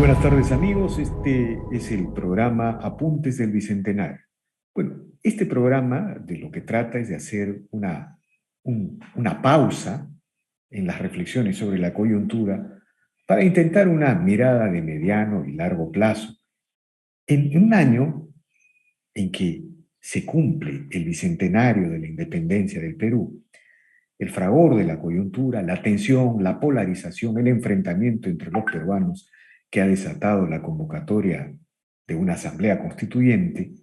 buenas tardes amigos, este es el programa Apuntes del Bicentenario. Bueno, este programa de lo que trata es de hacer una pausa en las reflexiones sobre la coyuntura para intentar una mirada de mediano y largo plazo. En un año en que se cumple el bicentenario de la independencia del Perú, el fragor de la coyuntura, la tensión, la polarización, el enfrentamiento entre los peruanos que ha desatado la convocatoria de una asamblea constituyente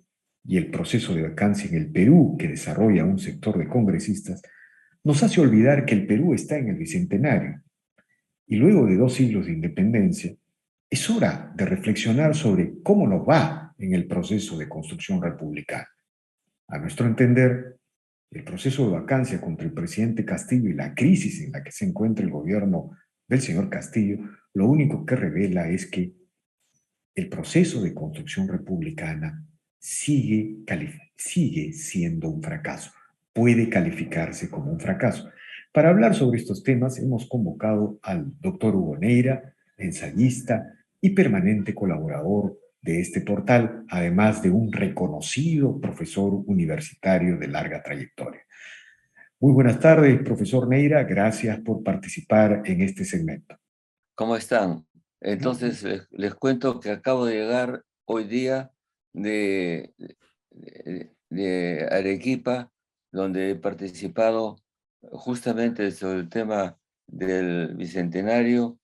y el proceso de vacancia en el Perú que desarrolla un sector de congresistas, nos hace olvidar que el Perú está en el bicentenario. Y luego de 2 siglos de independencia, es hora de reflexionar sobre cómo nos va en el proceso de construcción republicana. A nuestro entender, el proceso de vacancia contra el presidente Castillo y la crisis en la que se encuentra el gobierno del señor Castillo, lo único que revela es que el proceso de construcción republicana sigue siendo un fracaso, puede calificarse como un fracaso. Para hablar sobre estos temas hemos convocado al doctor Hugo Neira, ensayista y permanente colaborador de este portal, además de un reconocido profesor universitario de larga trayectoria. Muy buenas tardes, profesor Neira. Gracias por participar en este segmento. ¿Cómo están? Entonces, les cuento que acabo de llegar hoy día de Arequipa, donde he participado justamente sobre el tema del Bicentenario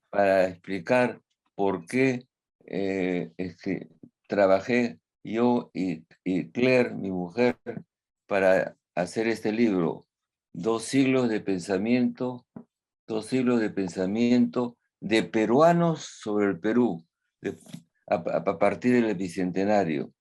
para explicar por qué es que trabajé yo y Claire, mi mujer, para hacer este libro, 2 siglos de pensamiento, 2 siglos de pensamiento de peruanos sobre el Perú, a partir del Bicentenario.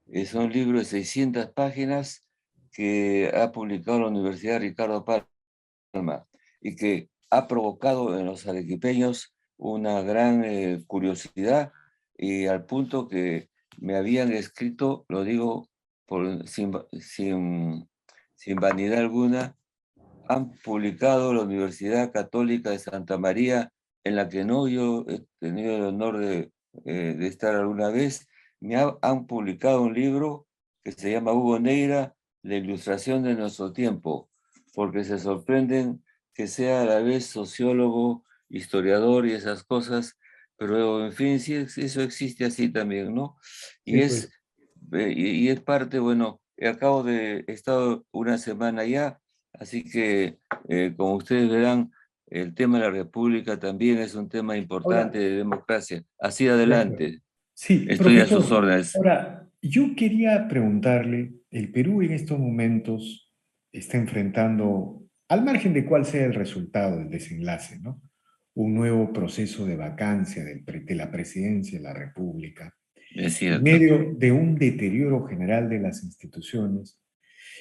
Es un libro de 600 páginas que ha publicado la Universidad Ricardo Palma y que ha provocado en los arequipeños una gran curiosidad, y al punto que me habían escrito, lo digo sin vanidad alguna, han publicado la Universidad Católica de Santa María, en la que no yo he tenido el honor de estar alguna vez. Han publicado un libro que se llama Hugo Neira, La ilustración de nuestro tiempo, porque se sorprenden que sea a la vez sociólogo, historiador y esas cosas, pero en fin, sí, eso existe así también, ¿no? Sí, Y pues. es parte, bueno, acabo de estar una semana allá. Así que, como ustedes verán, el tema de la República también es un tema importante Ahora, de democracia. Así de acuerdo. adelante. Sí, Estoy a sus profesor. órdenes. Ahora, yo quería preguntarle, el Perú en estos momentos está enfrentando, al margen de cuál sea el resultado, el desenlace, ¿no? Un nuevo proceso de vacancia de la presidencia de la República, Es en cierto. medio de un deterioro general de las instituciones.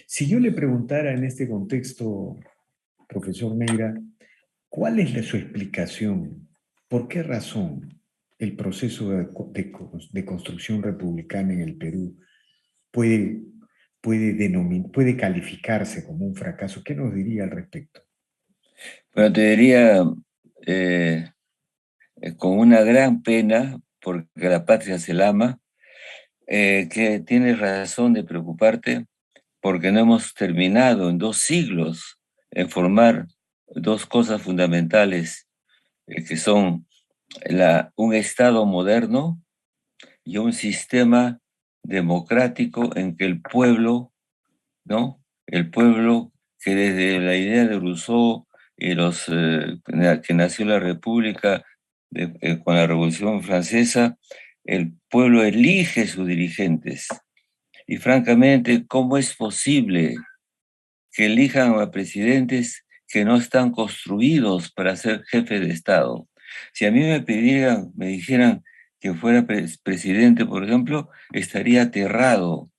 Si yo le preguntara en este contexto, profesor Neira, ¿cuál es su explicación? ¿Por qué razón el proceso de construcción republicana en el Perú puede, puede calificarse como un fracaso? ¿Qué nos diría al respecto? Bueno, te diría, eh, con una gran pena, porque la patria se la ama, que tienes razón de preocuparte, porque no hemos terminado en 2 siglos en formar dos cosas fundamentales, que son un Estado moderno y un sistema democrático en que el pueblo, ¿no? El pueblo que desde la idea de Rousseau y que nació la República con la Revolución Francesa, el pueblo elige sus dirigentes. Y francamente, ¿cómo es posible que elijan a presidentes que no están construidos para ser jefe de Estado? Si a mí me dijeran que fuera presidente, por ejemplo, estaría aterrado,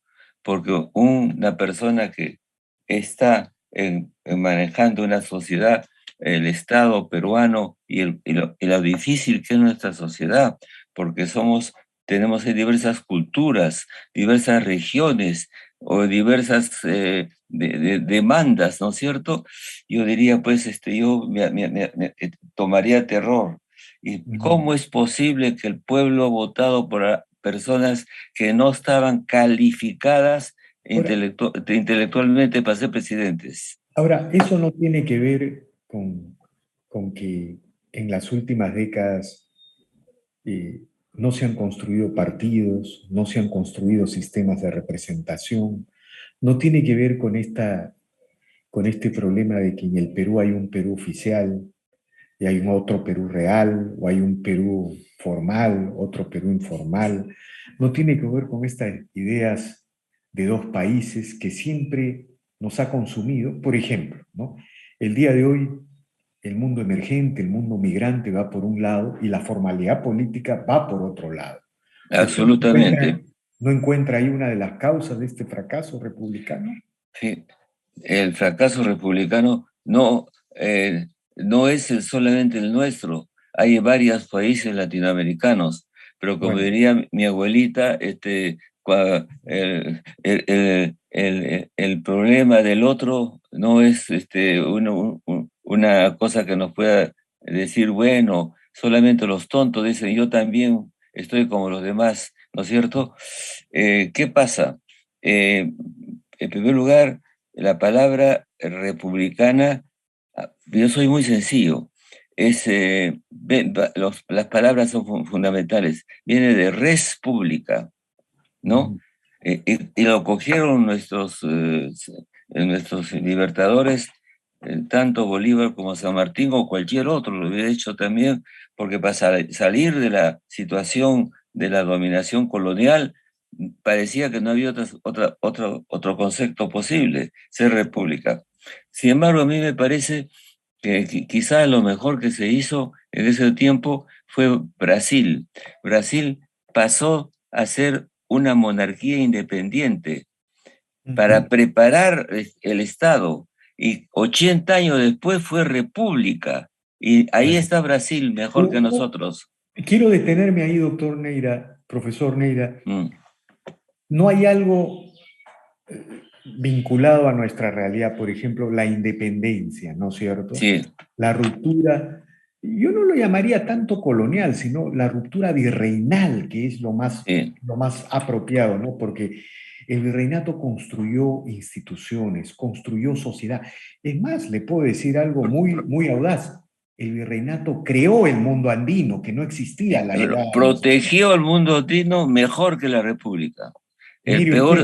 porque una persona que está manejando una sociedad, el Estado peruano, y lo difícil que es nuestra sociedad, porque tenemos diversas culturas, diversas regiones o diversas demandas, ¿no es cierto? Yo diría, pues, yo tomaría terror. ¿Y cómo es posible que el pueblo votado por personas que no estaban calificadas Ahora, intelectualmente para ser presidentes? ahora, eso no tiene que ver con que en las últimas décadas eh, no se han construido partidos, no se han construido sistemas de representación, no tiene que ver con este problema de que en el Perú hay un Perú oficial y hay un otro Perú real, o hay un Perú formal, otro Perú informal. No tiene que ver con estas ideas de dos países que siempre nos ha consumido. Por ejemplo, ¿no? El día de hoy, el mundo emergente, el mundo migrante va por un lado y la formalidad política va por otro lado. ¿Usted Absolutamente. no encuentra ahí una de las causas de este fracaso republicano? Sí. El fracaso republicano no es solamente el nuestro. Hay varios países latinoamericanos, pero como Bueno, diría mi abuelita, el problema del otro no es una cosa que nos pueda decir, bueno, solamente los tontos dicen, yo también estoy como los demás, ¿no es cierto? ¿Qué pasa? En primer lugar, la palabra republicana, yo soy muy sencillo, las palabras son fundamentales, viene de res pública, ¿no? mm, Y lo cogieron nuestros libertadores, tanto Bolívar como San Martín o cualquier otro, lo hubiera hecho también, porque para salir de la situación de la dominación colonial, parecía que no había otro concepto posible, ser república. Sin embargo, a mí me parece que quizá lo mejor que se hizo en ese tiempo fue Brasil. Brasil pasó a ser una monarquía independiente ujú. para preparar el Estado y 80 años después fue república y ahí Bueno, está Brasil mejor que nosotros. quiero detenerme ahí, doctor Neira, profesor Neira. Mm, ¿No hay algo vinculado a nuestra realidad, por ejemplo, la independencia, ¿no es cierto? sí, La ruptura, yo no lo llamaría tanto colonial, sino la ruptura virreinal, que es sí. lo más apropiado, ¿no? Porque el virreinato construyó instituciones, construyó sociedad. Es más, le puedo decir algo muy audaz. El virreinato creó el mundo andino, que no existía a la Pero llegada de los... protegió al mundo andino mejor que la república. El Mire usted, peor,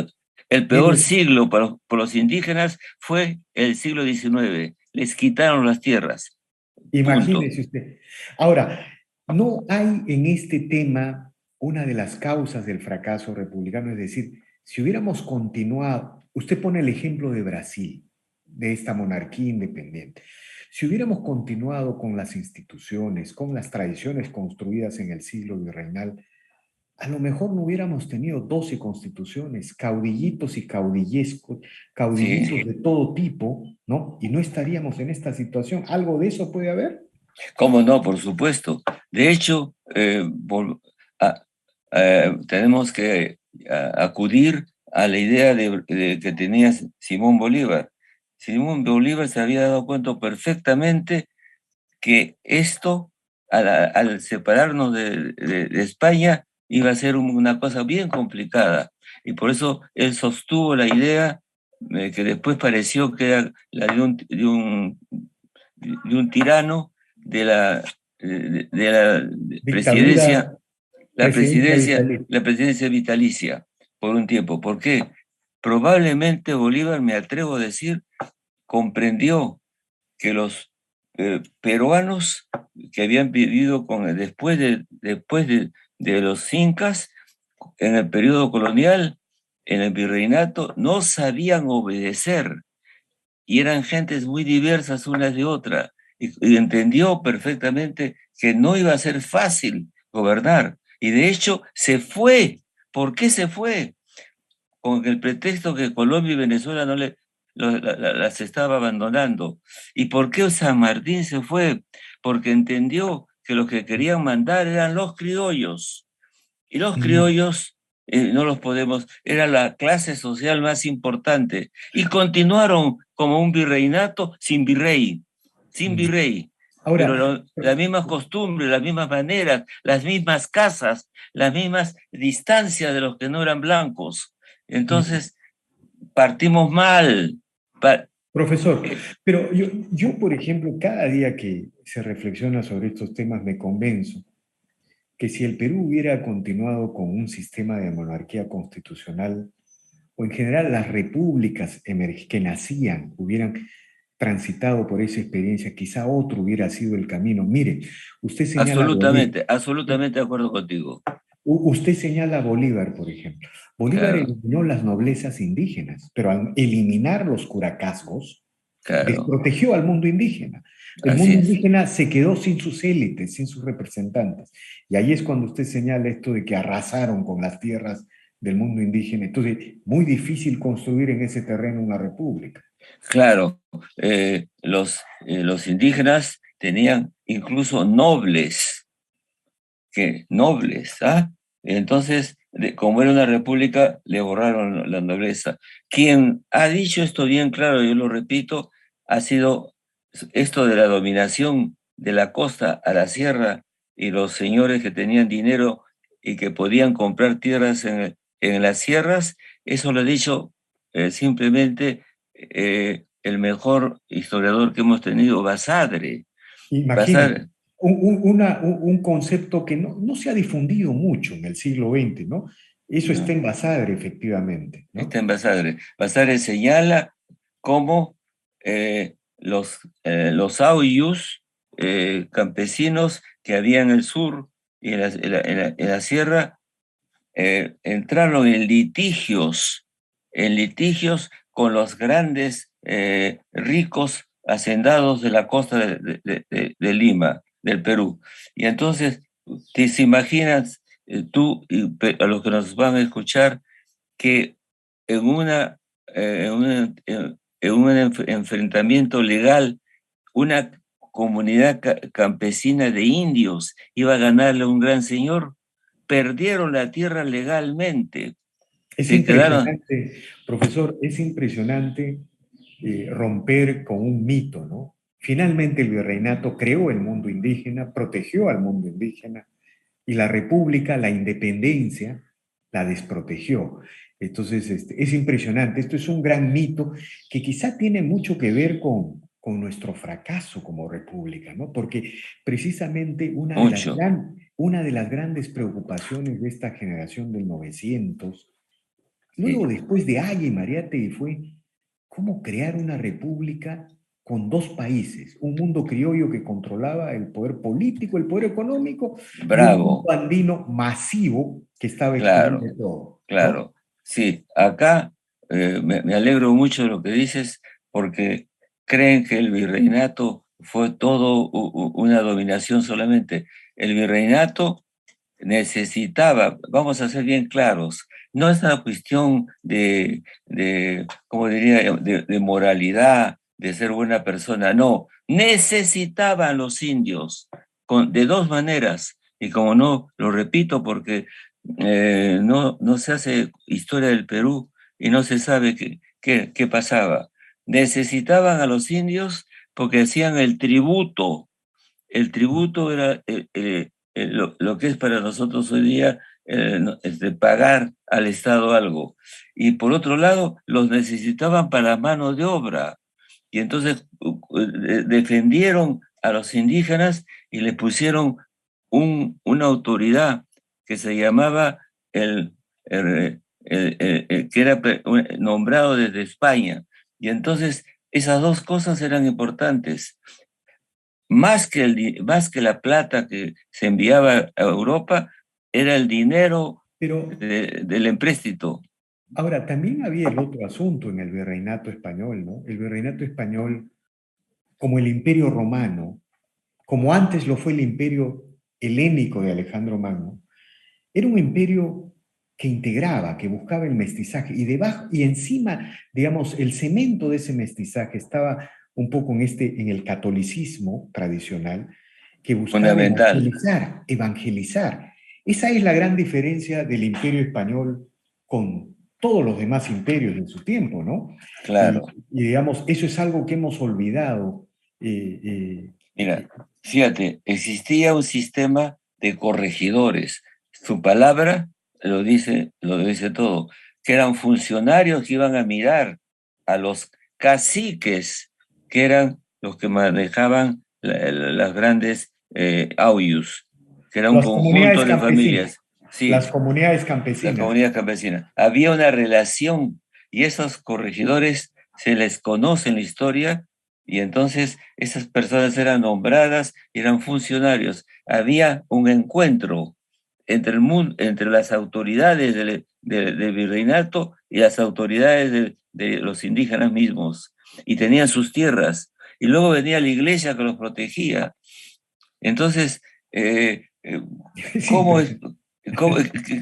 el mire peor siglo por los indígenas fue el siglo XIX. Les quitaron las tierras. Punto. Imagínese usted. Ahora, ¿no hay en este tema una de las causas del fracaso republicano? Es decir, si hubiéramos continuado, usted pone el ejemplo de Brasil, de esta monarquía independiente. Si hubiéramos continuado con las instituciones, con las tradiciones construidas en el siglo virreinal, a lo mejor no hubiéramos tenido 12 constituciones, caudillitos y caudillescos, Sí. caudillitos de todo tipo, ¿no? Y no estaríamos en esta situación. ¿Algo de eso puede haber? ¿Cómo no? Por supuesto. De hecho, a- tenemos que acudir a la idea que tenía Simón Bolívar. Simón Bolívar se había dado cuenta perfectamente que esto, al separarnos de España, iba a ser una cosa bien complicada. Y por eso él sostuvo la idea que después pareció que era la de un tirano de la presidencia, Dictadura, presidencia vitalicia. la presidencia vitalicia por un tiempo. ¿Por qué? Probablemente Bolívar, me atrevo a decir, comprendió que los peruanos que habían vivido después de los incas en el periodo colonial, en el virreinato, no sabían obedecer y eran gentes muy diversas unas de otras y entendió perfectamente que no iba a ser fácil gobernar y de hecho se fue. ¿Por qué se fue? Con el pretexto que Colombia y Venezuela no las estaba abandonando. ¿Y por qué San Martín se fue? Porque entendió que los que querían mandar eran los criollos. Y los Mm, criollos no los podemos, era la clase social más importante. Y continuaron como un virreinato sin virrey, sin mm. virrey. Ahora, pero las mismas costumbres, las mismas maneras, las mismas casas, las mismas distancias de los que no eran blancos. Entonces, partimos mal. profesor, pero yo, por ejemplo, cada día que se reflexiona sobre estos temas me convenzo que si el Perú hubiera continuado con un sistema de monarquía constitucional, o en general las repúblicas que nacían hubieran transitado por esa experiencia, quizá otro hubiera sido el camino. Mire, usted señala a Bolívar, Absolutamente, absolutamente de acuerdo contigo. usted señala a Bolívar, por ejemplo. Bolívar Claro, eliminó las noblezas indígenas, pero al eliminar los curacazgos, claro, desprotegió al mundo indígena. El así mundo es. indígena se quedó sin sus élites, sin sus representantes. Y ahí es cuando usted señala esto de que arrasaron con las tierras del mundo indígena. Entonces, muy difícil construir en ese terreno una república. Claro, los indígenas tenían incluso nobles, nobles, ¿ah? Entonces, como era una república, le borraron la nobleza. Quien ha dicho esto bien claro, yo lo repito, ha sido esto de la dominación de la costa a la sierra y los señores que tenían dinero y que podían comprar tierras en las sierras, eso lo ha dicho simplemente el mejor historiador que hemos tenido, Basadre. Imagínate, Basadre, un concepto que no se ha difundido mucho en el siglo XX, ¿no? Eso está no. en Basadre, efectivamente, Está ¿no? en Basadre. Basadre señala cómo los auyus, campesinos que había en el sur y en la sierra, entraron en litigios con los grandes ricos hacendados de la costa de Lima, del Perú. Y entonces, te imaginas, tú y a los que nos van a escuchar, que en, una, en un enfrentamiento legal, una comunidad campesina de indios iba a ganarle a un gran señor, perdieron la tierra legalmente, Es se quedaron, impresionante, profesor, es impresionante romper con un mito, ¿no? Finalmente el virreinato creó el mundo indígena, protegió al mundo indígena y la república, la independencia, la desprotegió. Entonces, es impresionante. Esto es un gran mito que quizá tiene mucho que ver con nuestro fracaso como república, ¿no? Porque precisamente mucho. una de las grandes preocupaciones de esta generación del 900, luego Sí. después de Haya y Mariátegui, fue cómo crear una república con dos países, un mundo criollo que controlaba el poder político, el poder económico, y un mundo Bravo, andino masivo que estaba claro, excluyendo todo, ¿no? claro. Sí, acá me alegro mucho de lo que dices porque creen que el virreinato fue todo una dominación solamente. El virreinato necesitaba, vamos a ser bien claros, no es una cuestión ¿cómo diría?, de moralidad, de ser buena persona, no, necesitaban los indios de dos maneras, y como no, lo repito porque no se hace historia del Perú y no se sabe qué pasaba. Necesitaban a los indios porque hacían el tributo era lo que es para nosotros hoy día pagar al Estado algo. Y por otro lado, los necesitaban para mano de obra. Y entonces defendieron a los indígenas y les pusieron una autoridad que se llamaba que era nombrado desde España. Y entonces esas dos cosas eran importantes más que la plata que se enviaba a Europa, era el dinero Pero del empréstito. ahora, también había el otro asunto en el virreinato español, ¿no? El virreinato español, como el imperio romano, como antes lo fue el imperio helénico de Alejandro Magno, era un imperio que integraba, que buscaba el mestizaje y debajo y encima, digamos, el cemento de ese mestizaje estaba un poco en el catolicismo tradicional que buscaba Fundamental, evangelizar. Esa es la gran diferencia del imperio español con todos los demás imperios de su tiempo, ¿no? Y, claro. y digamos, eso es algo que hemos olvidado. eh, Mira, Fíjate, existía un sistema de corregidores. Su palabra lo dice todo, que eran funcionarios que iban a mirar a los caciques, que eran los que manejaban las grandes auyus, que era un Las comunidades conjunto de campesinas. familias. Las Sí, comunidades la campesinas. comunidad campesina. Había una relación y esos corregidores se les conoce en la historia y entonces esas personas eran nombradas, eran funcionarios. Había un encuentro entre el mundo, entre las autoridades del virreinato y las autoridades de los indígenas mismos y tenían sus tierras. Y luego venía la iglesia que los protegía. Entonces, Sí, ¿cómo es, cómo,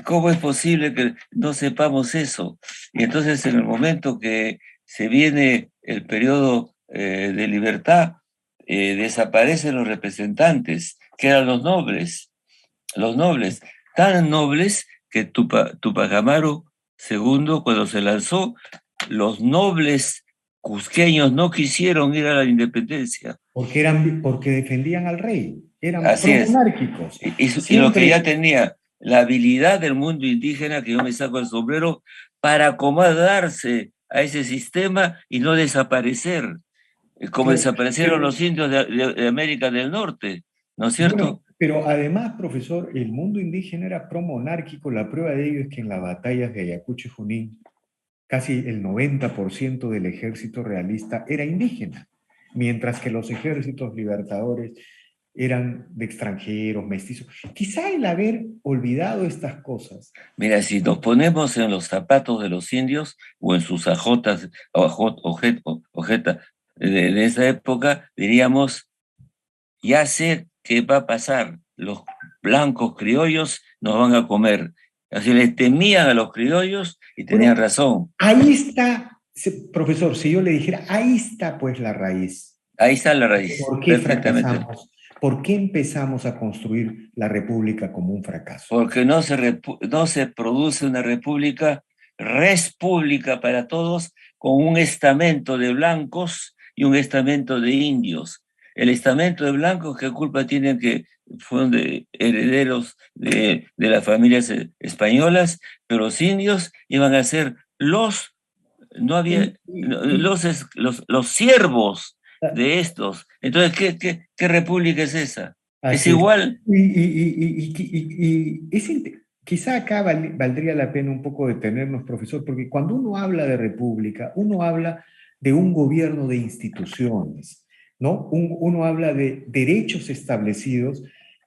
cómo es posible que no sepamos eso? Y entonces, en el momento que se viene el periodo de libertad, desaparecen los representantes, que eran los nobles, tan nobles que Tupac Amaru II, cuando se lanzó, los nobles cusqueños no quisieron ir a la independencia. porque defendían al rey, eran Así es. promonárquicos. Y lo que ya Siempre, tenía la habilidad del mundo indígena, que yo me saco el sombrero, para acomodarse a ese sistema y no desaparecer, como claro, desaparecieron pero los indios de América del Norte, ¿no es bueno, cierto? pero además, profesor, el mundo indígena era promonárquico. La prueba de ello es que en las batallas de Ayacucho y Junín, casi el 90% del ejército realista era indígena, mientras que los ejércitos libertadores eran de extranjeros, mestizos. Quizá el haber olvidado estas cosas. Mira, si nos ponemos en los zapatos de los indios o en sus ajotas o ojeta de esa época, diríamos, ya sé qué va a pasar. Los blancos criollos nos van a comer. Así les temían a los criollos y tenían Bueno, razón. ahí está, profesor, si yo le dijera, ahí está pues la raíz. Ahí está la raíz, ¿Por qué perfectamente. fracasamos? ¿Por qué empezamos a construir la república como un fracaso? Porque no se produce una república res pública para todos con un estamento de blancos y un estamento de indios. El estamento de blancos, ¿qué culpa tienen que fueron herederos de las familias españolas? Pero los indios iban a ser no había, Y, y- los siervos y- de estos. Entonces, ¿qué república es esa? Es Así es. igual. Quizá acá valdría la pena un poco detenernos, profesor, porque cuando uno habla de república, uno habla de un gobierno de instituciones, ¿no? Uno habla de derechos establecidos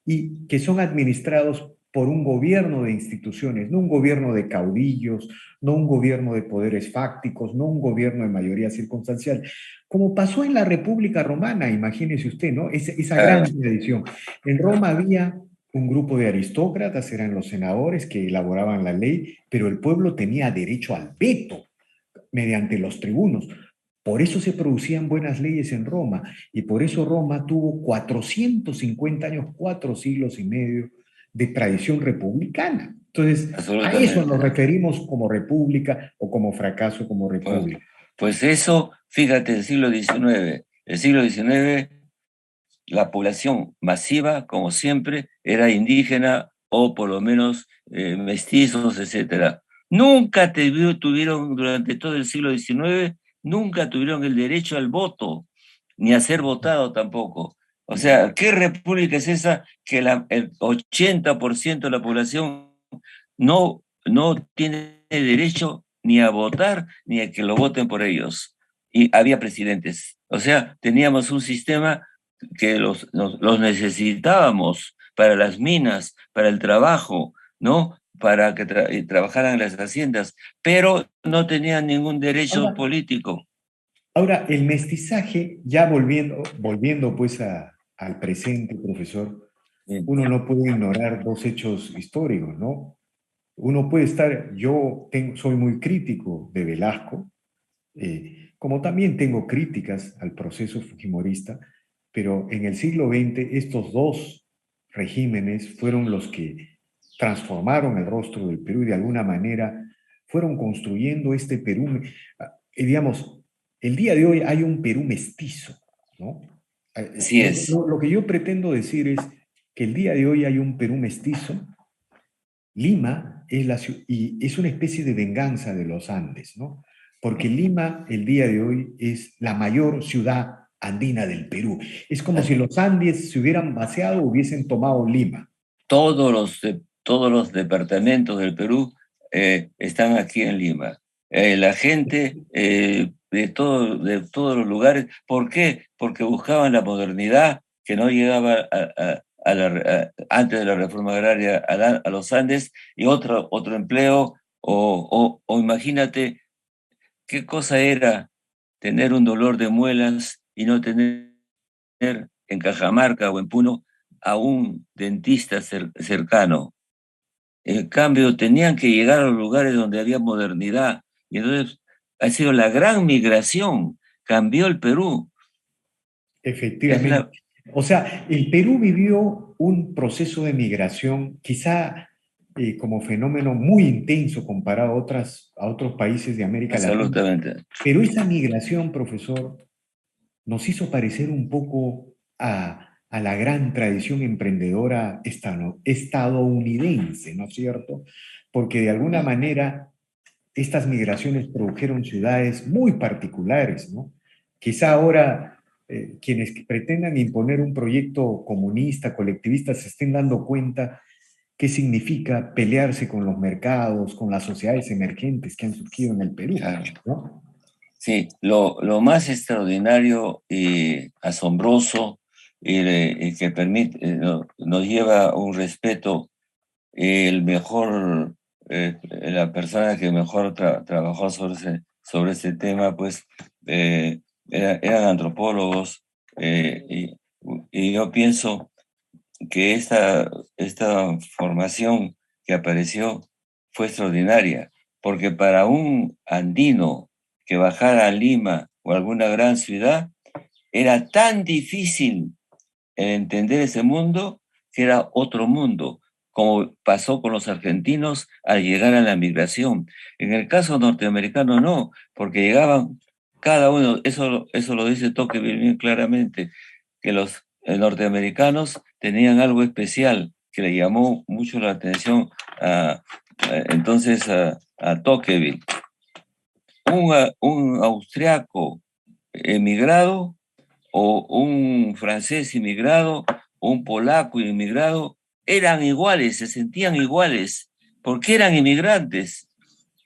y que son administrados por un gobierno de instituciones, no un gobierno de caudillos, no un gobierno de poderes fácticos, no un gobierno de mayoría circunstancial, como pasó en la República Romana, imagínese usted, ¿no? Esa gran Claro. tradición. En Roma había un grupo de aristócratas, eran los senadores que elaboraban la ley, pero el pueblo tenía derecho al veto mediante los tribunos. Por eso se producían buenas leyes en Roma y por eso Roma tuvo 450 años, 4 siglos y medio de tradición republicana. Entonces, a eso nos Absolutamente. referimos como república o como fracaso como Bueno, república. pues eso, fíjate, el siglo XIX, la población masiva, como siempre, era indígena o por lo menos mestizos, etcétera. Nunca tuvieron, durante todo el siglo XIX, nunca tuvieron el derecho al voto, ni a ser votado tampoco. O sea, ¿qué república es esa que el 80% de la población no tiene derecho ni a votar ni a que lo voten por ellos? Y había presidentes. O sea, teníamos un sistema que los necesitábamos para las minas, para el trabajo, ¿no? Para que trabajaran en las haciendas, pero no tenían ningún derecho Ahora, político. Ahora, el mestizaje, ya volviendo pues al presente, profesor, Sí. uno no puede ignorar dos hechos históricos, ¿no? Uno puede estar, soy muy crítico de Velasco, como también tengo críticas al proceso fujimorista, pero en el siglo XX estos dos regímenes fueron los que transformaron el rostro del Perú y de alguna manera fueron construyendo este Perú. Digamos, el día de hoy hay un Perú mestizo, ¿no? Así es. Lo que yo pretendo decir es que el día de hoy hay un Perú mestizo. Lima es, y es una especie de venganza de los Andes, ¿no? Porque Lima el día de hoy es la mayor ciudad andina del Perú. Es como si los Andes se hubieran vaciado o hubiesen tomado Lima. Todos los departamentos del Perú están aquí en Lima. La gente de todos los lugares, ¿por qué? Porque buscaban la modernidad que no llegaba antes de la reforma agraria a los Andes y otro empleo, o imagínate qué cosa era tener un dolor de muelas y no tener en Cajamarca o en Puno a un dentista cercano. En cambio, tenían que llegar a los lugares donde había modernidad. Y entonces ha sido la gran migración, cambió el Perú. Es Efectivamente. la, O sea, el Perú vivió un proceso de migración quizá como fenómeno muy intenso comparado a otros países de América Latina. absolutamente. Pero esa migración, profesor, nos hizo parecer un poco a la gran tradición emprendedora estadounidense, ¿no es cierto? Porque de alguna manera estas migraciones produjeron ciudades muy particulares, ¿no? Quizá ahora quienes pretendan imponer un proyecto comunista, colectivista, se estén dando cuenta qué significa pelearse con los mercados, con las sociedades emergentes que han surgido en el Perú, Claro. ¿no? Sí, lo más extraordinario y asombroso y que nos lleva a un respeto, el mejor, la persona que mejor trabajó sobre ese tema, pues eran antropólogos, y yo pienso que esta formación que apareció fue extraordinaria, porque para un andino que bajara a Lima o alguna gran ciudad, era tan difícil entender ese mundo que era otro mundo, como pasó con los argentinos al llegar a la migración. En el caso norteamericano no, porque llegaban cada uno, eso lo dice Tocqueville bien claramente, que los norteamericanos tenían algo especial que le llamó mucho la atención a Tocqueville. Un austriaco emigrado o un francés inmigrado o un polaco inmigrado eran iguales, se sentían iguales, porque eran inmigrantes.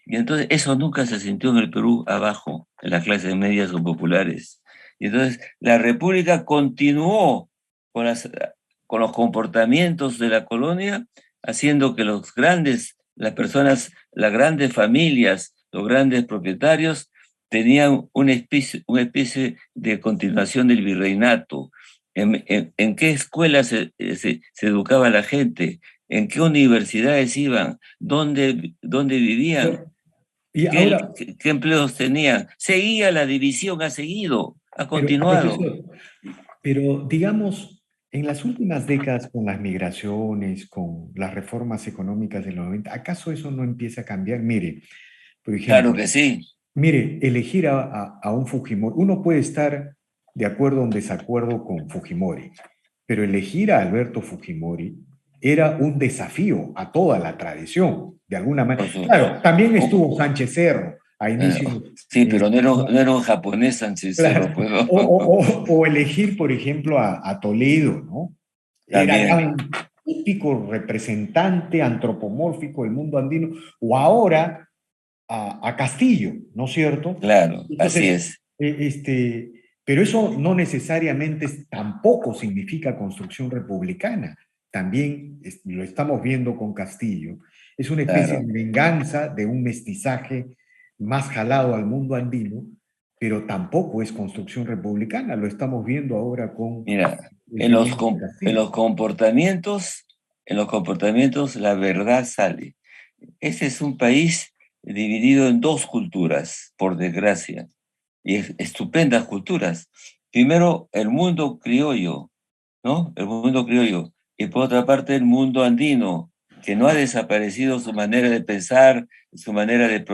Y entonces eso nunca se sintió en el Perú abajo, en las clases medias o populares. Y entonces la República continuó con, con los comportamientos de la colonia, haciendo que las personas, las grandes familias, los grandes propietarios, tenían una especie de continuación del virreinato. En qué escuelas se educaba la gente? ¿En qué universidades iban? ¿Dónde vivían? Y ahora, ¿Qué empleos tenían? Seguía la división, ha seguido, ha pero continuado. profesor, pero digamos, en las últimas décadas con las migraciones, con las reformas económicas de los 90, ¿acaso eso no empieza a cambiar? Mire, por Claro ejemplo, que sí, mire, elegir a un Fujimori, uno puede estar de acuerdo o en desacuerdo con Fujimori, pero elegir a Alberto Fujimori era un desafío a toda la tradición, de alguna por manera. su, Claro, también oh, estuvo Sánchez Cerro a inicios. sí, eh, pero ¿no? no era un japonés Sánchez Claro. Cerro, pues, ¿no? O elegir, por ejemplo, a Toledo, ¿no? Era ya También, un típico representante antropomórfico del mundo andino, o ahora a Castillo, ¿no es cierto? claro, así Entonces, es. pero eso no necesariamente tampoco significa construcción republicana. También lo estamos viendo con Castillo. Es una especie Claro. de venganza de un mestizaje más jalado al mundo andino, pero tampoco es construcción republicana. Lo estamos viendo ahora con Mira, el tema de en Castillo. los en los comportamientos la verdad sale. Este es un país dividido en dos culturas, por desgracia, y estupendas culturas. Primero, el mundo criollo, ¿no? El mundo criollo. Y por otra parte, el mundo andino, que no ha desaparecido su manera de pensar, su manera de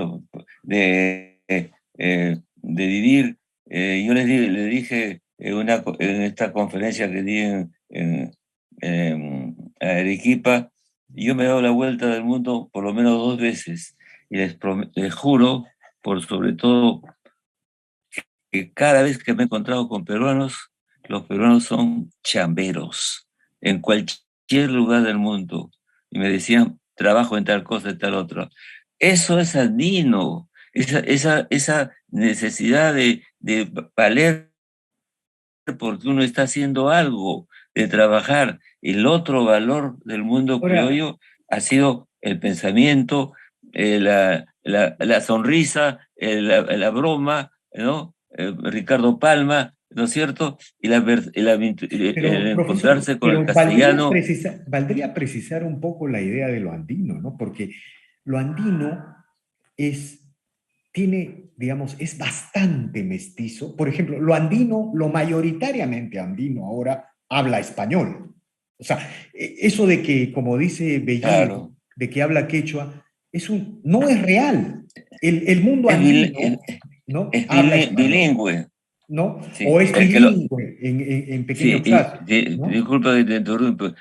vivir. Yo le dije en esta conferencia que di en Arequipa, yo me he dado la vuelta del mundo por lo menos 2 veces y les juro, por sobre todo, que cada vez que me he encontrado con peruanos, los peruanos son chamberos en cualquier lugar del mundo. Y me decían, trabajo en tal cosa, en tal otra. Eso es andino, esa necesidad de valer porque uno está haciendo algo, de trabajar. El otro valor del mundo Ahora, criollo ha sido el pensamiento, la sonrisa, la broma, ¿no? Ricardo Palma, ¿no es cierto? Y el pero profesor, encontrarse con el pero castellano. valdría precisar un poco la idea de lo andino, ¿no? Porque lo andino es, tiene, digamos, es bastante mestizo. Por ejemplo, lo andino, lo mayoritariamente andino ahora habla español. O sea, eso de que, como dice Bellido, Claro, de que habla quechua, no es real. El mundo es, andino, ¿no? Habla español, bilingüe, ¿no? sí. O es El que lo, bilingüe en Sí, pequeños casos, ¿no? disculpa que te interrumpa.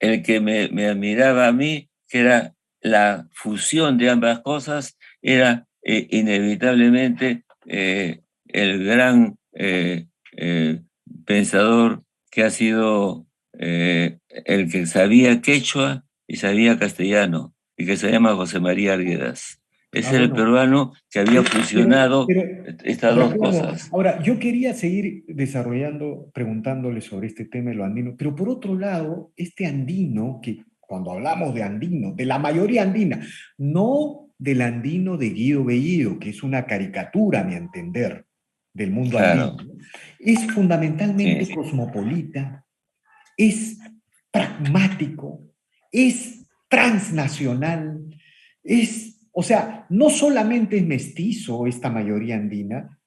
El que me admiraba a mí, que era la fusión de ambas cosas, era inevitablemente el gran eh, pensador que ha sido el que sabía quechua y sabía castellano, y que se llama José María Arguedas. Ah, Ese era el bueno, peruano que había fusionado pero, estas de dos acuerdo. cosas. Ahora, yo quería seguir desarrollando, preguntándole sobre este tema de lo andino, pero por otro lado, este andino, que cuando hablamos de andino, de la mayoría andina, no del andino de Guido Bellido, que es una caricatura, a mi entender, del mundo andino, Claro, es fundamentalmente sí. cosmopolita, es pragmático, es transnacional, o sea, no solamente es mestizo esta mayoría andina,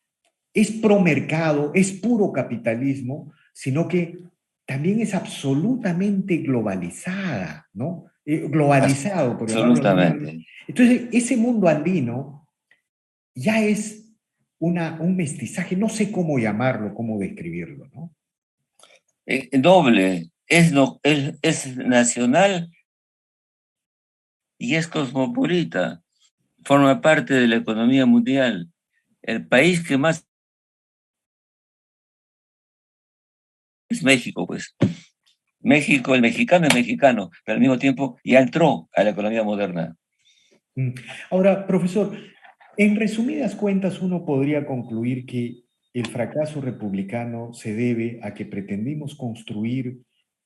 es pro mercado, es puro capitalismo, sino que también es absolutamente globalizada, ¿no? Globalizado, por llamarlo de alguna manera. Absolutamente. Entonces, ese mundo andino ya es un mestizaje, no sé cómo llamarlo, cómo describirlo, ¿no? Doble, no, es nacional y es cosmopolita, forma parte de la economía mundial. El país que más es México, pues. México, el mexicano es mexicano, pero al mismo tiempo ya entró a la economía moderna. Mm. Ahora, profesor, en resumidas cuentas, uno podría concluir que el fracaso republicano se debe a que pretendimos construir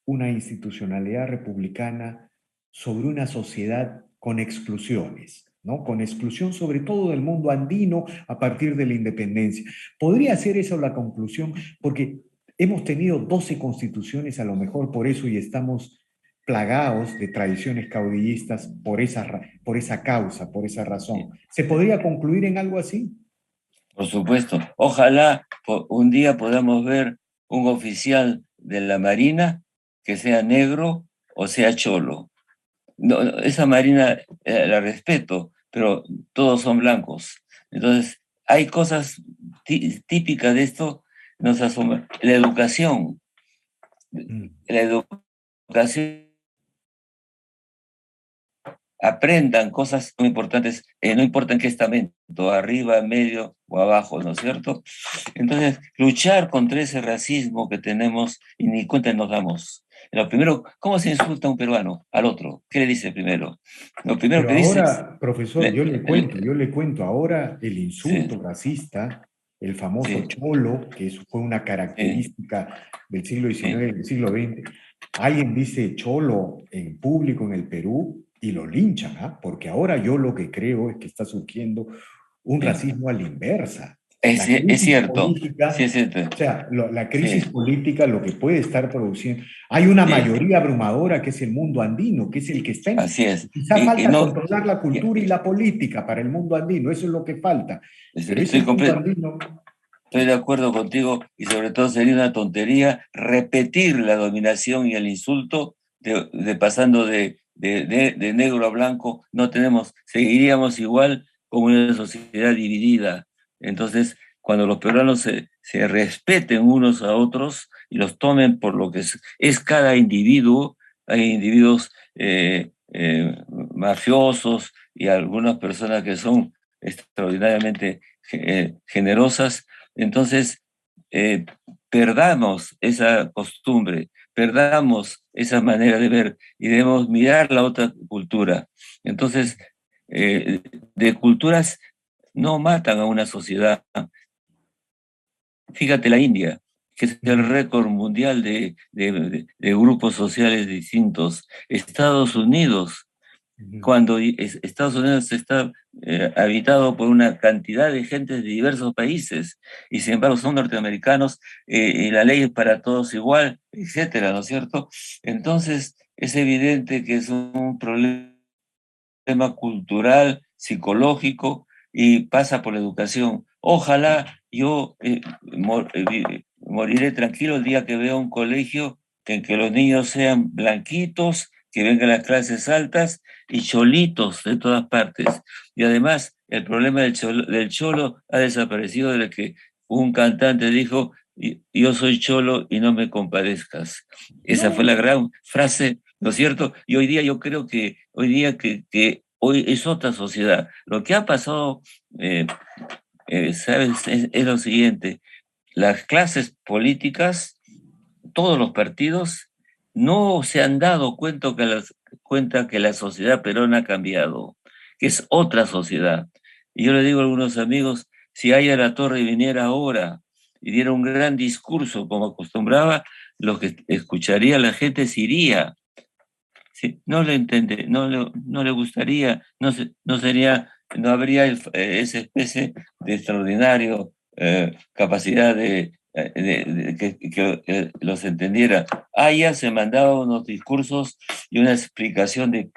una institucionalidad republicana sobre una sociedad con exclusiones, ¿no? Con exclusión sobre todo del mundo andino a partir de la independencia. ¿Podría ser esa la conclusión? Porque hemos tenido 12 constituciones a lo mejor por eso y estamos plagados de tradiciones caudillistas por esa causa, por esa razón. Sí, ¿Se podría concluir en algo así? por supuesto. Ojalá un día podamos ver un oficial de la Marina que sea negro o sea cholo. No, esa Marina la respeto, pero todos son blancos. Entonces, hay cosas típicas de esto, nos asombra. Mm. La educación, aprendan cosas muy importantes, no importa en qué estamento, arriba, medio o abajo, ¿no es cierto? Entonces, luchar contra ese racismo que tenemos y ni cuenta nos damos. Lo primero, ¿cómo se insulta a un peruano al otro? ¿Qué le dice primero? Lo primero Pero que dice es, ahora, profesor, le- yo le cuento, ahora el sí, insulto racista, el famoso sí, cholo, que eso fue una sí, característica del siglo XIX y sí, del siglo XX, alguien dice cholo en público en el Perú y lo linchan, ¿ah? Porque ahora yo lo que creo es que está surgiendo un sí. racismo a la inversa. La Es crisis cierto, sí, es política, cierto, o sea, la crisis sí, política lo que puede estar produciendo, hay una sí, mayoría abrumadora que es el mundo andino, que es el que está en... así es. Quizá Y falta no, controlar la y- cultura y la política para el mundo andino, eso es lo que falta. Pero ese estoy mundo completo. andino, Estoy de acuerdo contigo y sobre todo sería una tontería repetir la dominación y el insulto de pasando de negro a blanco. No tenemos, seguiríamos igual como una sociedad dividida. Entonces, cuando los peruanos se respeten unos a otros y los tomen por lo que es cada individuo. Hay individuos mafiosos y algunas personas que son extraordinariamente generosas. Entonces, eh, perdamos esa costumbre, perdamos esa manera de ver y debemos mirar la otra cultura. Entonces, eh, de culturas no matan a una sociedad. Fíjate la India, que es el Ujú, récord mundial de grupos sociales distintos. Estados Unidos, ujú. cuando Estados Unidos está habitado por una cantidad de gente de diversos países, y sin embargo son norteamericanos, y la ley es para todos igual, etcétera, ¿no es cierto? Entonces, es evidente que es un problema cultural, psicológico, y pasa por la educación. Ojalá yo moriré tranquilo el día que vea un colegio en que los niños sean blanquitos, que vengan las clases altas y cholitos de todas partes. Y además, el problema del cholo ha desaparecido desde que un cantante dijo: Yo soy cholo y no me compadezcas". Esa fue No, la gran frase, ¿no es cierto? Y hoy día yo creo que hoy día que hoy es otra sociedad. Lo que ha pasado, eh, ¿sabes? Es lo siguiente: las clases políticas, todos los partidos, no se han dado cuenta que la sociedad peruana ha cambiado, que es otra sociedad. Y yo le digo a algunos amigos: si Aya La Torre viniera ahora y diera un gran discurso como acostumbraba, lo que escucharía la gente se iría. Sí, no le entiende, no le gustaría, no sería, no habría esa especie de extraordinario capacidad que los entendiera. Aya se mandaba unos discursos y una explicación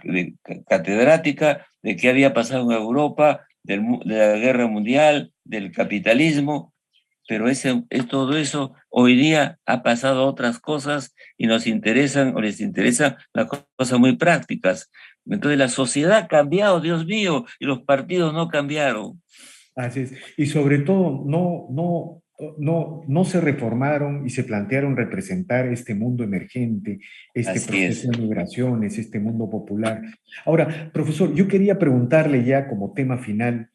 catedrática de qué había pasado en Europa, de la guerra mundial, del capitalismo, pero todo eso hoy día ha pasado a otras cosas y nos interesan o les interesan las cosas muy prácticas. Entonces la sociedad ha cambiado, Dios mío, y los partidos no cambiaron. así es. Y sobre todo, no se reformaron y se plantearon representar este mundo emergente, este Así proceso es. de migraciones, este mundo popular. Ahora, profesor, yo quería preguntarle ya como tema final,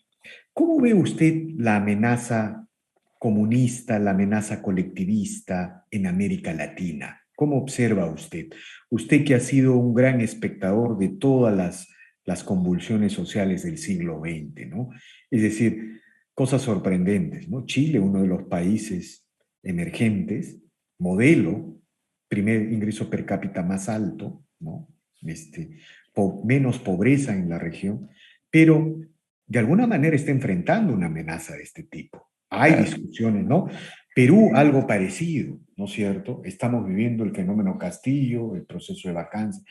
¿cómo ve usted la amenaza comunista, la amenaza colectivista en América Latina? ¿Cómo observa usted? Usted que ha sido un gran espectador de todas las convulsiones sociales del siglo XX, ¿no? Es decir, cosas sorprendentes, ¿no? Chile, uno de los países emergentes, modelo, primer ingreso per cápita más alto, ¿no? Menos pobreza en la región, pero de alguna manera está enfrentando una amenaza de este tipo. Hay Claro. discusiones, ¿no? Perú, algo parecido, ¿no es cierto? Estamos viviendo el fenómeno Castillo, el proceso de vacancia.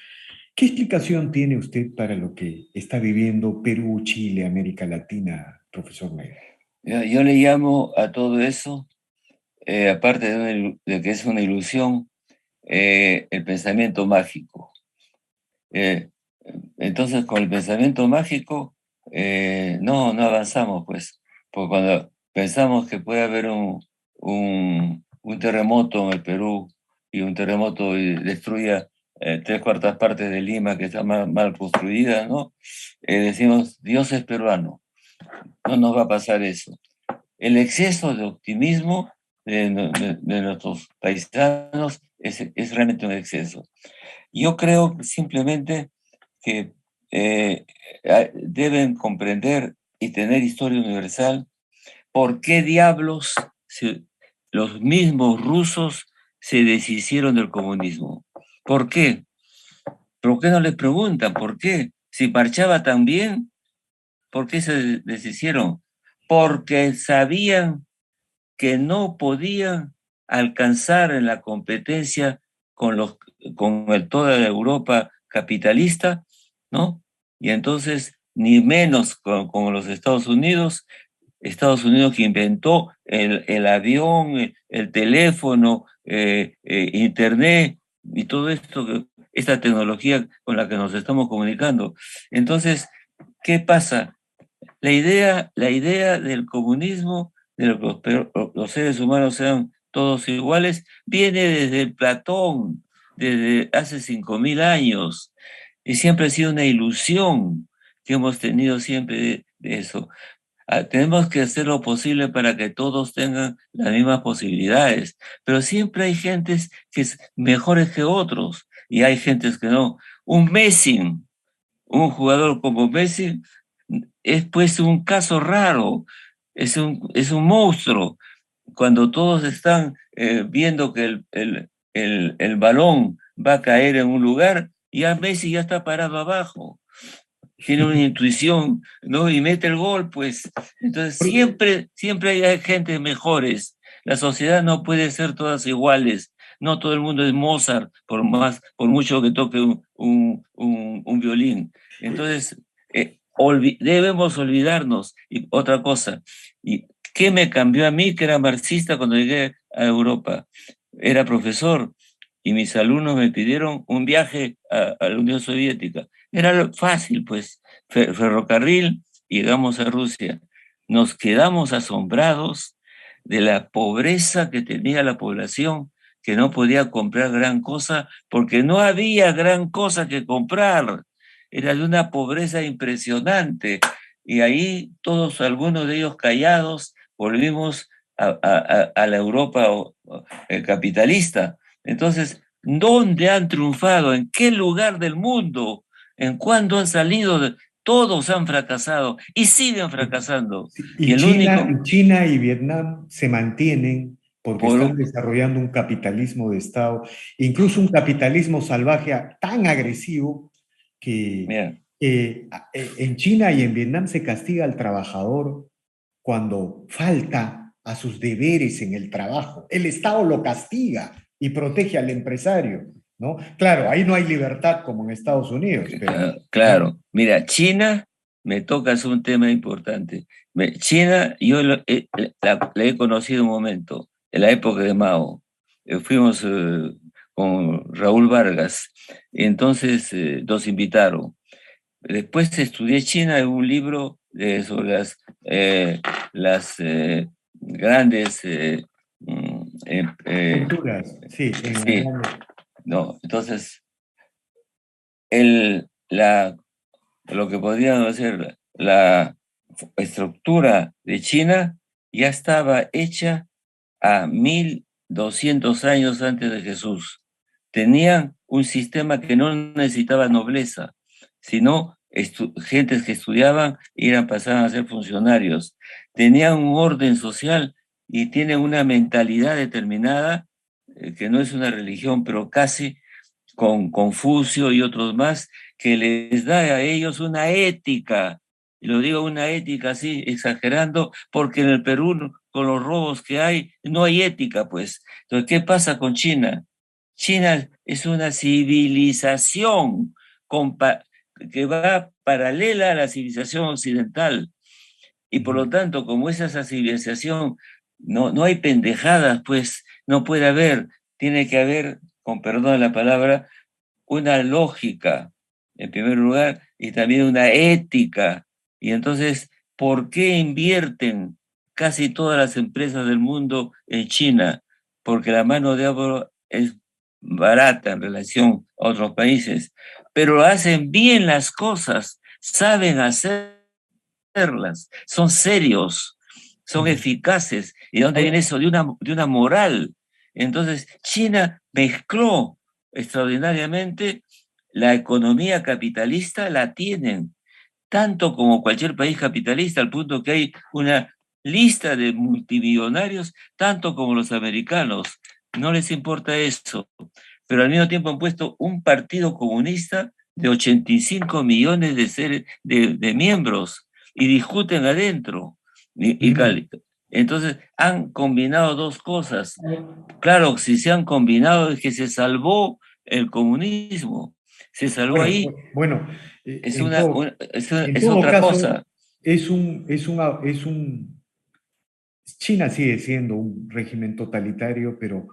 ¿Qué explicación tiene usted para lo que está viviendo Perú, Chile, América Latina, profesor Meyer? Yo le llamo a todo eso, aparte de que es una ilusión, el pensamiento mágico. Eh, entonces, con el pensamiento mágico, no avanzamos, pues, porque cuando pensamos que puede haber un terremoto en el Perú, y un terremoto destruya tres cuartas partes de Lima, que está mal construida, ¿no? Decimos: Dios es peruano, no nos va a pasar eso. El exceso de optimismo de nuestros paisanos es realmente un exceso. Yo creo simplemente que deben comprender y tener historia universal por qué diablos los mismos rusos se deshicieron del comunismo. ¿Por qué? ¿Por qué no les preguntan por qué? Si marchaba tan bien, ¿por qué se deshicieron? Porque sabían que no podían alcanzar en la competencia toda la Europa capitalista, ¿no? Y entonces, ni menos con los Estados Unidos que inventó el avión, el teléfono, Internet y todo esto, esta tecnología con la que nos estamos comunicando. Entonces, ¿qué pasa? La idea del comunismo de los seres humanos sean todos iguales, viene desde Platón, desde hace 5.000 años, y siempre ha sido una ilusión que hemos tenido siempre de eso. Tenemos que hacer lo posible para que todos tengan las mismas posibilidades, pero siempre hay gentes que es mejores que otros y hay gentes que no. Un Messi, un jugador como Messi, es pues un caso raro, es un monstruo. Cuando todos están viendo que el balón va a caer en un lugar, ya Messi ya está parado abajo, tiene una intuición, ¿no? Y mete el gol, pues. Entonces, siempre hay gente mejores. La sociedad no puede ser todas iguales. No todo el mundo es Mozart, por mucho que toque un violín. Entonces, debemos olvidarnos. Y otra cosa, ¿y qué me cambió a mí, que era marxista cuando llegué a Europa? Era profesor y mis alumnos me pidieron un viaje a la Unión Soviética. Era fácil, pues, ferrocarril, llegamos a Rusia. Nos quedamos asombrados de la pobreza que tenía la población, que no podía comprar gran cosa porque no había gran cosa que comprar. Era de una pobreza impresionante. Y ahí todos, algunos de ellos callados, volvimos a la Europa capitalista. Entonces, ¿dónde han triunfado? ¿En qué lugar del mundo? ¿En cuándo han salido? Todos han fracasado y siguen fracasando. Y Y el único, China y Vietnam se mantienen porque están por, desarrollando un capitalismo de Estado, incluso un capitalismo salvaje tan agresivo que mira, en China y en Vietnam se castiga al trabajador cuando falta a sus deberes en el trabajo. El Estado lo castiga y protege al empresario, ¿no? Claro, ahí no hay libertad como en Estados Unidos, pero ¿no? claro, mira, China, me tocas un tema importante. China, yo la he conocido un momento, en la época de Mao. Fuimos con Raúl Vargas, y entonces nos invitaron. Después estudié China en un libro sobre las grandes... Culturas, sí, en la sí, gran... no, entonces el, la, lo que podríamos decir, la estructura de China ya estaba hecha a 1.200 años antes de Jesús. Tenían un sistema que no necesitaba nobleza, sino gentes que estudiaban pasaban a ser funcionarios. Tenían un orden social y tienen una mentalidad determinada, que no es una religión, pero casi con Confucio y otros más, que les da a ellos una ética. Y lo digo una ética así, exagerando, porque en el Perú, con los robos que hay, no hay ética, pues. Entonces, ¿qué pasa con China? China es una civilización que va paralela a la civilización occidental. Y por lo tanto, como es esa civilización, no hay pendejadas, pues no puede haber, tiene que haber, con perdón de la palabra, una lógica, en primer lugar, y también una ética. Y entonces, ¿por qué invierten casi todas las empresas del mundo en China? Porque la mano de obra es barata en relación a otros países, pero hacen bien las cosas, saben hacerlas, son serios, son eficaces. ¿Y de dónde viene eso? De una moral. Entonces, China mezcló extraordinariamente la economía capitalista, la tienen, tanto como cualquier país capitalista, al punto que hay una lista de multimillonarios, tanto como los americanos. No les importa eso, pero al mismo tiempo han puesto un partido comunista de 85 millones de miembros y discuten adentro. Entonces han combinado dos cosas. Claro, si se han combinado es que se salvó el comunismo, se salvó Bueno, ahí, bueno, es, una, un- es, en es todo otra caso, cosa. China sigue siendo un régimen totalitario, pero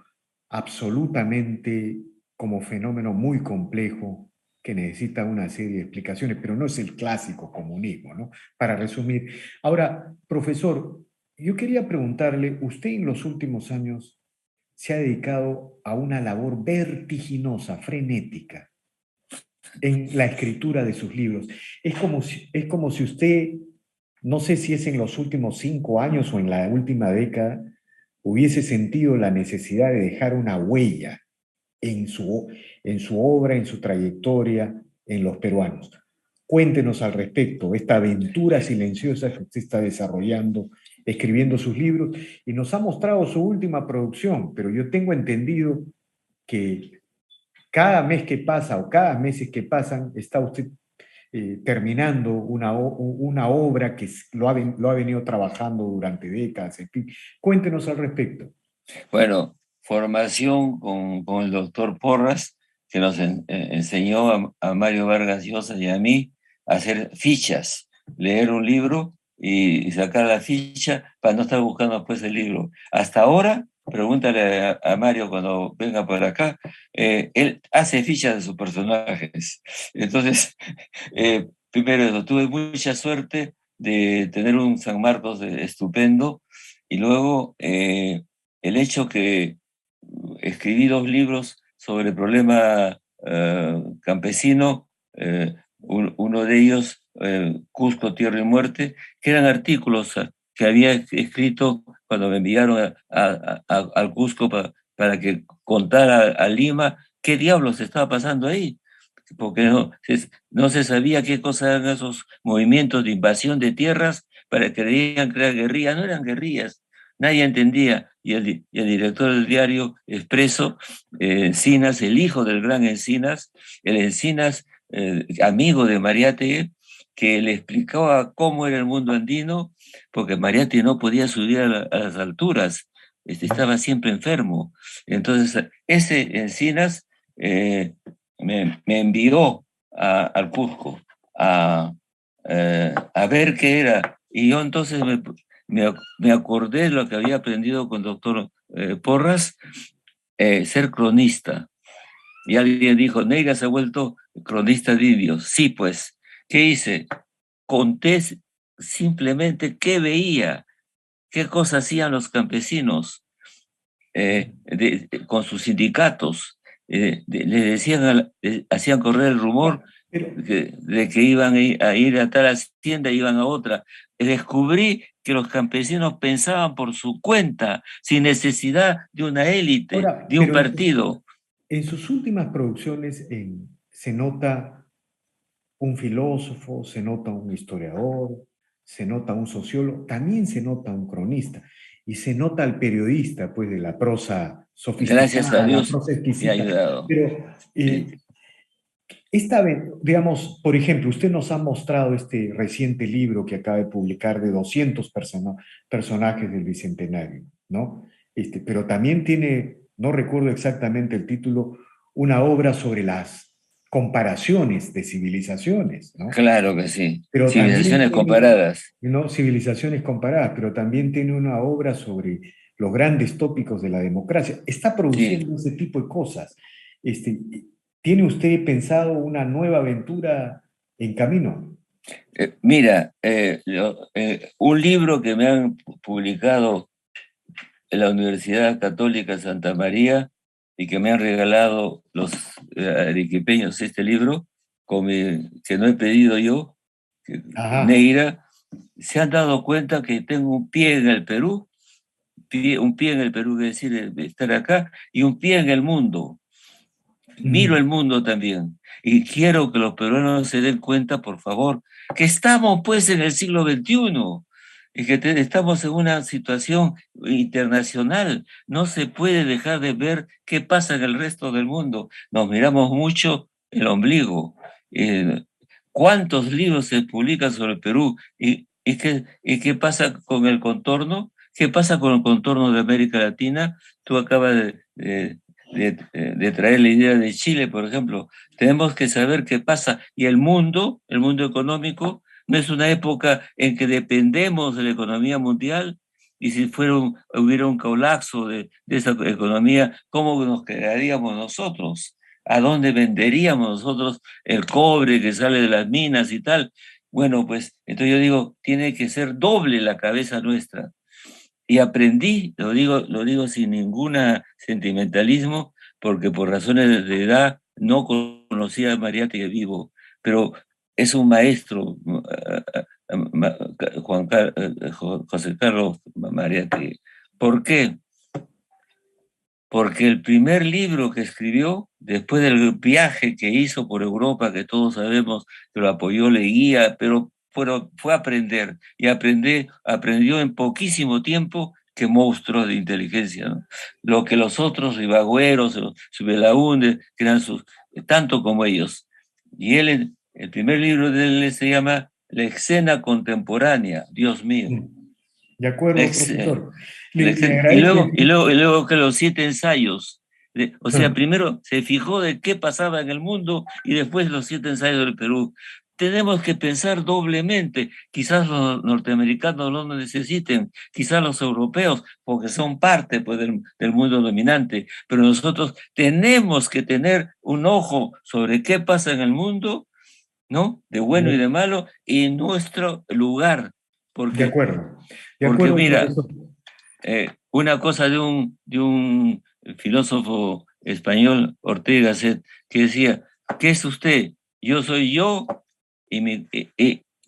absolutamente como fenómeno muy complejo que necesita una serie de explicaciones, pero no es el clásico comunismo, ¿no? Para resumir. Ahora, profesor, yo quería preguntarle, usted en los últimos años se ha dedicado a una labor vertiginosa, frenética, en la escritura de sus libros. Es como si usted, no sé si es en los últimos 5 años o en la última década, hubiese sentido la necesidad de dejar una huella en su obra, en su trayectoria, en los peruanos. Cuéntenos al respecto, esta aventura silenciosa que usted está desarrollando, escribiendo sus libros, y nos ha mostrado su última producción, pero yo tengo entendido que cada mes que pasa o cada meses que pasan está usted terminando una obra que lo ha venido trabajando durante décadas. En fin. Cuéntenos al respecto. Bueno, formación con el doctor Porras, que nos enseñó a Mario Vargas Llosa y a mí a hacer fichas, leer un libro y sacar la ficha para no estar buscando después el libro. Hasta ahora, pregúntale a Mario cuando venga por acá, él hace fichas de sus personajes. Entonces, primero eso, tuve mucha suerte de tener un San Marcos estupendo y luego el hecho que escribí 2 libros sobre el problema campesino, uno de ellos, Cusco, Tierra y Muerte, que eran artículos que había escrito cuando me enviaron al Cusco para que contara a Lima qué diablos estaba pasando ahí, porque no se sabía qué cosas eran esos movimientos de invasión de tierras para que creían que eran guerrillas, no eran guerrillas, nadie entendía. Y el director del diario Expreso, Encinas, el hijo del gran Encinas, el Encinas, amigo de Mariátegui, que le explicaba cómo era el mundo andino, porque Mariátegui no podía subir a las alturas, estaba siempre enfermo. Entonces, ese Encinas me envió al Cusco a ver qué era. Y yo entonces me acordé de lo que había aprendido con el doctor Porras, ser cronista. Y alguien dijo, Neira se ha vuelto cronista de indios. Sí, pues, ¿qué hice? Conté simplemente qué veía, qué cosas hacían los campesinos con sus sindicatos. Le decían, hacían correr el rumor Pero, de que iban a ir a tal hacienda, iban a otra. Descubrí que los campesinos pensaban por su cuenta, sin necesidad de una élite, ahora, de un pero partido. en sus últimas producciones se nota un filósofo, se nota un historiador, se nota un sociólogo, también se nota un cronista y se nota al periodista, pues, de la prosa Gracias a sofisticada, la Dios prosa me ha exquisita. ayudado. Pero Sí, digamos, por ejemplo, usted nos ha mostrado este reciente libro que acaba de publicar de 200 personajes del Bicentenario, ¿no? Pero también tiene, no recuerdo exactamente el título, una obra sobre las comparaciones de civilizaciones, ¿no? claro que sí. Pero también Civilizaciones tiene, comparadas. ¿no? Civilizaciones comparadas, pero también tiene una obra sobre los grandes tópicos de la democracia. Está Sí. produciendo ese tipo de cosas. Este, ¿Tiene usted pensado una nueva aventura en camino? Mira, un libro que me han publicado en la Universidad Católica Santa María y que me han regalado los arequipeños este libro, que no he pedido yo, Ajá. Neira, se han dado cuenta que tengo un pie en el Perú, un pie en el Perú, es decir, estar acá, y un pie en el mundo. Miro el Mm. mundo también y quiero que los peruanos se den cuenta, por favor, que estamos pues en el siglo XXI y que estamos en una situación internacional. No se puede dejar de ver qué pasa en el resto del mundo. Nos miramos mucho el ombligo. Eh, ¿Cuántos libros se publican sobre el Perú? ¿Y qué pasa con el contorno? ¿Qué pasa con el contorno de América Latina? Tú acabas de traer la idea de Chile, por ejemplo. Tenemos que saber qué pasa. Y el mundo económico, no es una época en que dependemos de la economía mundial. Y si hubiera un colapso de esa economía, ¿cómo nos quedaríamos nosotros? ¿A dónde venderíamos nosotros el cobre que sale de las minas y tal? Bueno, pues entonces yo digo, tiene que ser doble la cabeza nuestra. y aprendí, lo digo sin ningún sentimentalismo, porque por razones de edad no conocía a Mariátegui vivo, pero es un maestro, José Carlos Mariátegui. ¿Por qué? Porque el primer libro que escribió, después del viaje que hizo por Europa, que todos sabemos que lo apoyó Leguía, pero fue a aprender, y aprendió en poquísimo tiempo que monstruos de inteligencia, ¿no? Lo que los otros ribagüeros, su Belaúnde, que eran tanto como ellos. Y él, el primer libro de él se llama La escena contemporánea, Dios mío. De acuerdo, profesor. Le Y agradezco. luego que los 7 ensayos. O sea, primero se fijó de qué pasaba en el mundo y después los 7 ensayos del Perú. Tenemos que pensar doblemente. Quizás los norteamericanos no lo necesiten, quizás los europeos, porque son parte pues, del mundo dominante. Pero nosotros tenemos que tener un ojo sobre qué pasa en el mundo, ¿no? De bueno y de malo, y nuestro lugar. De acuerdo. De Porque acuerdo, mira, profesor. una cosa de un filósofo español, Ortega Gasset, que decía, ¿qué es usted? Yo soy yo y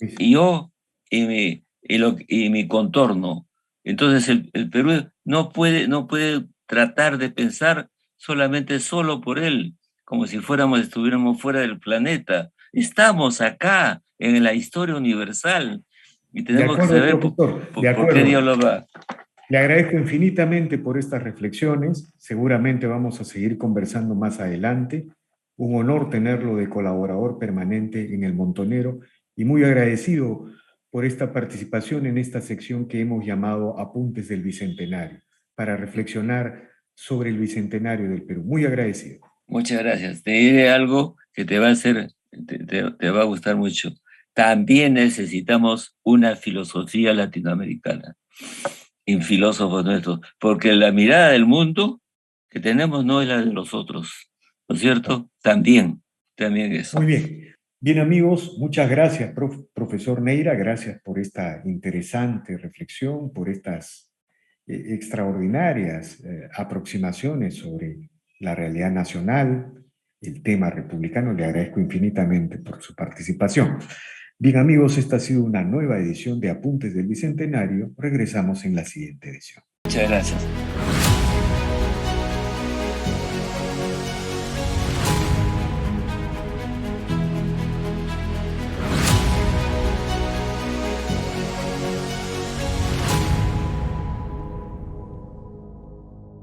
y yo y mi contorno. Entonces el Perú no puede tratar de pensar solo por él, como si estuviéramos fuera del planeta. Estamos acá, en la historia universal, y De tenemos que acuerdo, saber profesor. De por qué acuerdo. diablo va. Le agradezco infinitamente por estas reflexiones. Seguramente vamos a seguir conversando más adelante. Un honor tenerlo de colaborador permanente en El Montonero y muy agradecido por esta participación en esta sección que hemos llamado Apuntes del Bicentenario, para reflexionar sobre el Bicentenario del Perú. Muy agradecido. Muchas gracias. Te diré algo que te va a hacer, te va a gustar mucho. También necesitamos una filosofía latinoamericana, en filósofos nuestros, porque la mirada del mundo que tenemos no es la de los otros, ¿no es cierto? También eso. Muy bien. Bien, amigos, muchas gracias, profesor Neira. Gracias por esta interesante reflexión, por estas extraordinarias aproximaciones sobre la realidad nacional, el tema republicano. Le agradezco infinitamente por su participación. Bien, amigos, esta ha sido una nueva edición de Apuntes del Bicentenario. Regresamos en la siguiente edición. Muchas gracias.